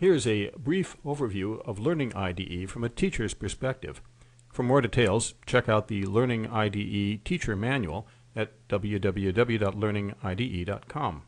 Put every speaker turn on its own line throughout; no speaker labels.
Here's a brief overview of Learning IDE from a teacher's perspective. For more details, check out the Learning IDE Teacher Manual at www.learningide.com.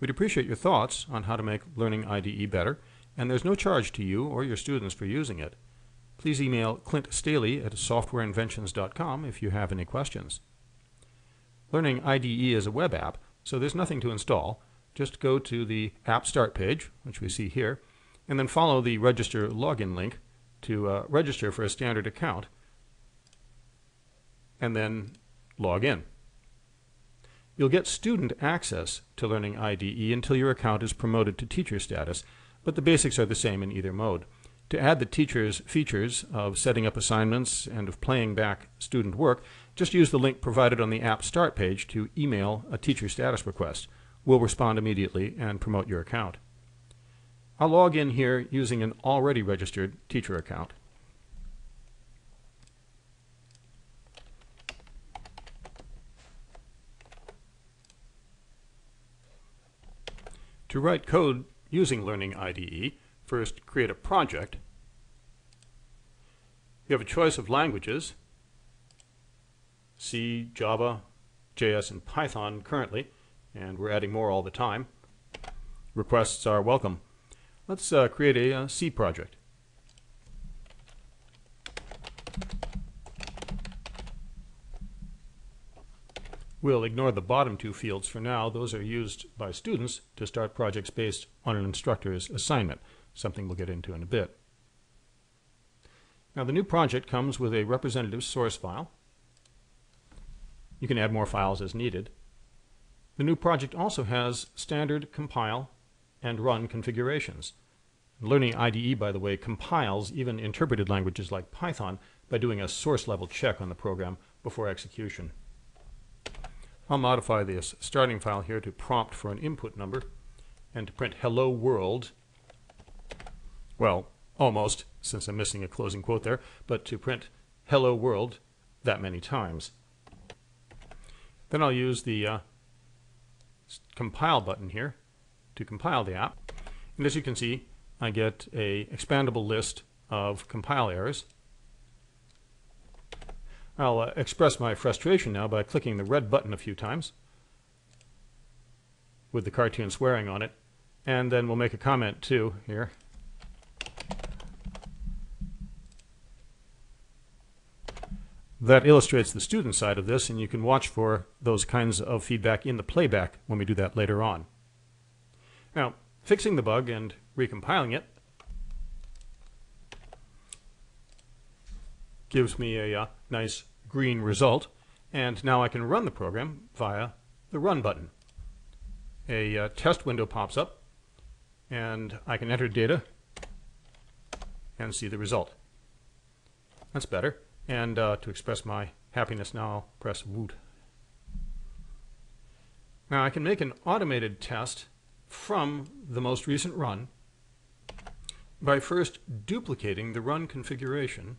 We'd appreciate your thoughts on how to make Learning IDE better, and there's no charge to you or your students for using it. Please email Clint Staley at softwareinventions.com if you have any questions. Learning IDE is a web app, so there's nothing to install. Just go to the App Start page, which we see here, and then follow the Register Login link to register for a standard account, and then log in. You'll get student access to Learning IDE until your account is promoted to teacher status, but the basics are the same in either mode. To add the teacher's features of setting up assignments and of playing back student work, just use the link provided on the App Start page to email a teacher status request. We'll respond immediately and promote your account. I'll log in here using an already registered teacher account. To write code using Learning IDE, first create a project. You have a choice of languages: C, Java, JS, and Python currently, and we're adding more all the time. Requests are welcome. Let's create a C project. We'll ignore the bottom two fields for now. Those are used by students to start projects based on an instructor's assignment, something we'll get into in a bit. Now, the new project comes with a representative source file. You can add more files as needed. The new project also has standard compile and run configurations. Learning IDE, by the way, compiles even interpreted languages like Python by doing a source level check on the program before execution. I'll modify this starting file here to prompt for an input number and to print hello world. Well, almost, since I'm missing a closing quote there, but to print hello world that many times. Then I'll use the compile button here to compile the app. And as you can see, I get a expandable list of compile errors. I'll express my frustration now by clicking the red button a few times with the cartoon swearing on it, and then we'll make a comment too here. That illustrates the student side of this, and you can watch for those kinds of feedback in the playback when we do that later on. Now, fixing the bug and recompiling it gives me a nice green result, and now I can run the program via the Run button. A test window pops up, and I can enter data and see the result. That's better. And to express my happiness now, I'll press woot. Now I can make an automated test from the most recent run by first duplicating the run configuration.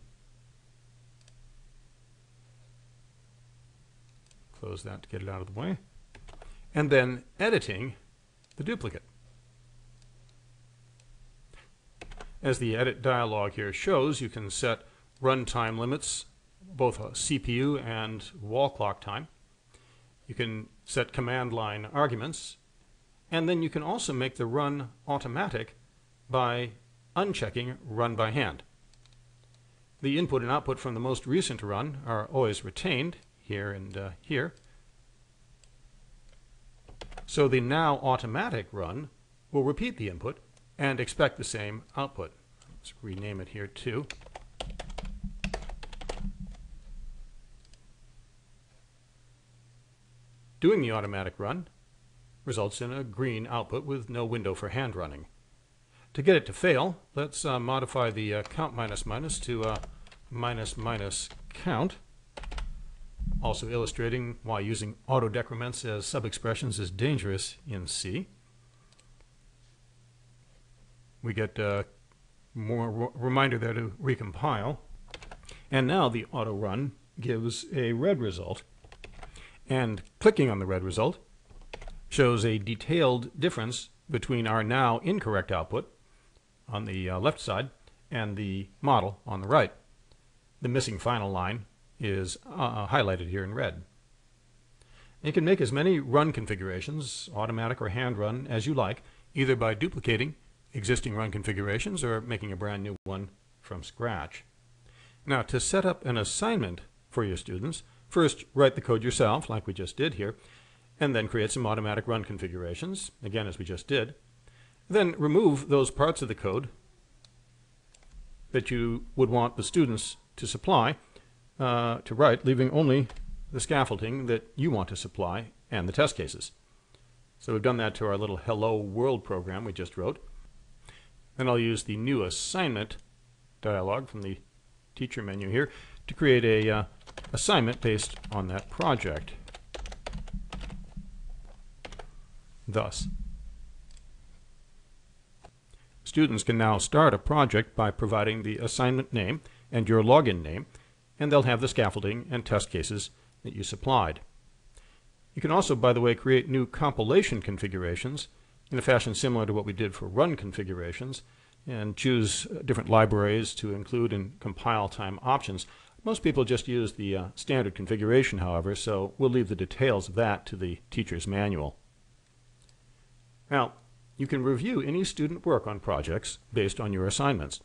Close that to get it out of the way. And then editing the duplicate. As the edit dialog here shows, you can set runtime limits, both CPU and wall clock time. You can set command line arguments, and then you can also make the run automatic by unchecking run by hand. The input and output from the most recent run are always retained here and here. So the now automatic run will repeat the input and expect the same output. Let's rename it here too. Doing the automatic run results in a green output with no window for hand running. To get it to fail, let's modify the count minus minus to minus minus count, also illustrating why using auto decrements as sub-expressions is dangerous in C. We get more reminder there to recompile, and now the auto run gives a red result, and clicking on the red result shows a detailed difference between our now incorrect output on the left side and the model on the right. The missing final line is highlighted here in red. You can make as many run configurations, automatic or hand run, as you like, either by duplicating existing run configurations or making a brand new one from scratch. Now, to set up an assignment for your students, first write the code yourself, like we just did here, and then create some automatic run configurations, again as we just did. Then remove those parts of the code that you would want the students to supply, to write, leaving only the scaffolding that you want to supply and the test cases. So we've done that to our little Hello World program we just wrote. Then I'll use the new assignment dialog from the teacher menu here to create a assignment based on that project. Thus, students can now start a project by providing the assignment name and your login name, and they'll have the scaffolding and test cases that you supplied. You can also, by the way, create new compilation configurations in a fashion similar to what we did for run configurations, and choose different libraries to include in compile time options. Most people just use the standard configuration, however, so we'll leave the details of that to the teacher's manual. Now, you can review any student work on projects based on your assignments.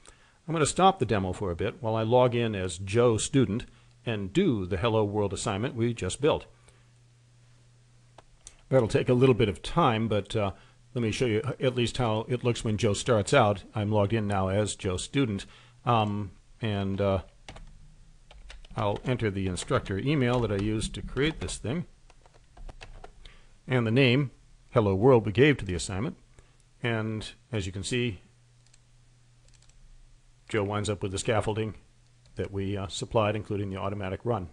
I'm going to stop the demo for a bit while I log in as Joe Student and do the Hello World assignment we just built. That'll take a little bit of time, but let me show you at least how it looks when Joe starts out. I'm logged in now as Joe Student, and I'll enter the instructor email that I used to create this thing, and the name, Hello World, we gave to the assignment. And as you can see, Joe winds up with the scaffolding that we supplied, including the automatic run.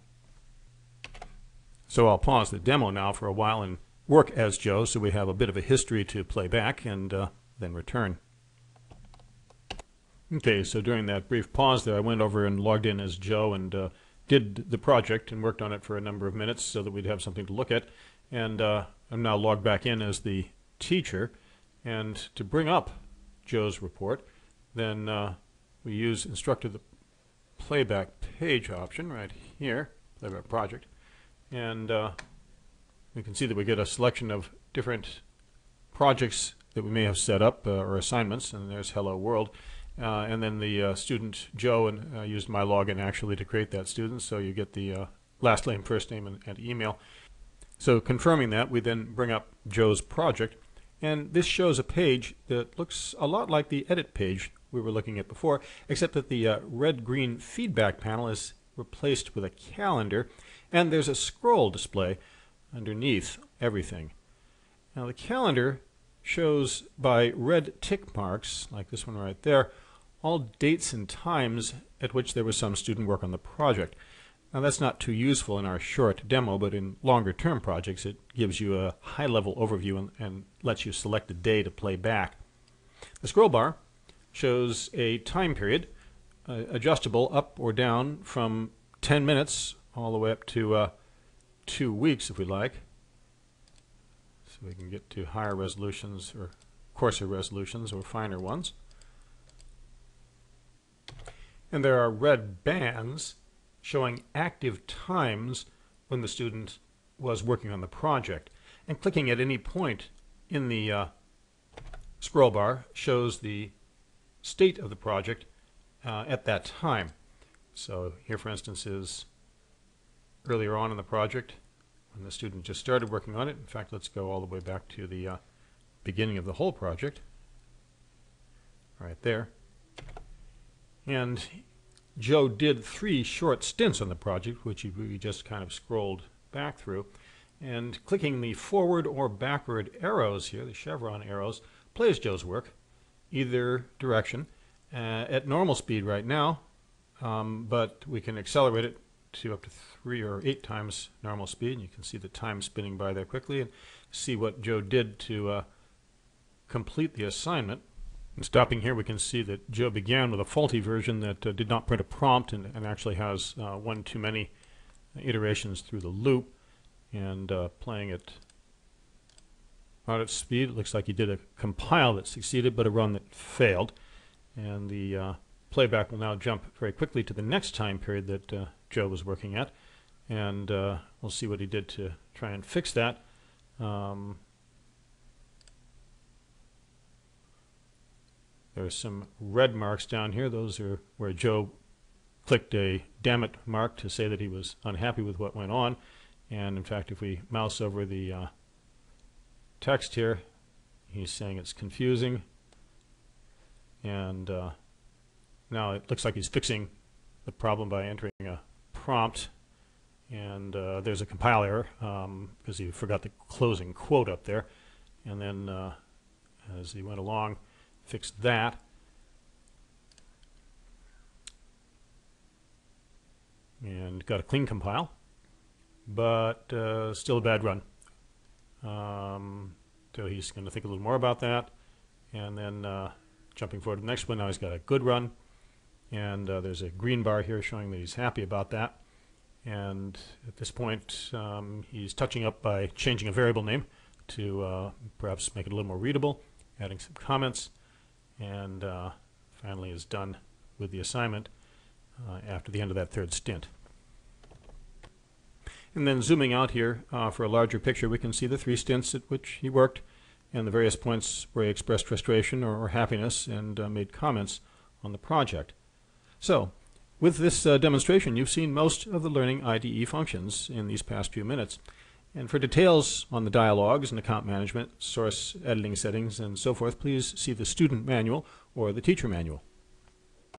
So I'll pause the demo now for a while and work as Joe so we have a bit of a history to play back, and then return. Okay, so during that brief pause there, I went over and logged in as Joe and did the project and worked on it for a number of minutes so that we'd have something to look at. And I'm now logged back in as the teacher. And to bring up Joe's report, then we use instructor the playback page option right here, playback project. And we can see that we get a selection of different projects that we may have set up or assignments, and there's Hello World. And then the student Joe, and I used my login actually to create that student, so you get the last name, first name, and email. So confirming that, we then bring up Joe's project, and this shows a page that looks a lot like the edit page we were looking at before, except that the red-green feedback panel is replaced with a calendar, and there's a scroll display underneath everything. Now the calendar shows by red tick marks, like this one right there, all dates and times at which there was some student work on the project. Now that's not too useful in our short demo, but in longer term projects it gives you a high-level overview and lets you select a day to play back. The scroll bar shows a time period, adjustable up or down from 10 minutes all the way up to 2 weeks if we like. So we can get to higher resolutions or coarser resolutions or finer ones. And there are red bands showing active times when the student was working on the project. And clicking at any point in the scroll bar shows the state of the project at that time. So here, for instance, is earlier on in the project when the student just started working on it. In fact, let's go all the way back to the beginning of the whole project, right there. And Joe did 3 short stints on the project, which we just kind of scrolled back through. And clicking the forward or backward arrows here, the chevron arrows, plays Joe's work either direction at normal speed right now, but we can accelerate it to up to 3 or 8 times normal speed. And you can see the time spinning by there quickly and see what Joe did to complete the assignment. And stopping here, we can see that Joe began with a faulty version that did not print a prompt and actually has one too many iterations through the loop. And playing it out at speed, it looks like he did a compile that succeeded but a run that failed. And the playback will now jump very quickly to the next time period that Joe was working at. And we'll see what he did to try and fix that. There's some red marks down here. Those are where Joe clicked a damn it mark to say that he was unhappy with what went on. And in fact, if we mouse over the text here, he's saying it's confusing. And now it looks like he's fixing the problem by entering a prompt. And there's a compile error because he forgot the closing quote up there. And then as he went along, fixed that. And got a clean compile, but still a bad run. So he's going to think a little more about that. And then jumping forward to the next one, now he's got a good run. And there's a green bar here showing that he's happy about that. And at this point, he's touching up by changing a variable name to perhaps make it a little more readable, adding some comments, and finally is done with the assignment after the end of that third stint. And then zooming out here for a larger picture, we can see the 3 stints at which he worked and the various points where he expressed frustration or happiness and made comments on the project. So, with this demonstration, you've seen most of the Learning IDE functions in these past few minutes. And for details on the dialogues and account management, source editing settings, and so forth, please see the student manual or the teacher manual.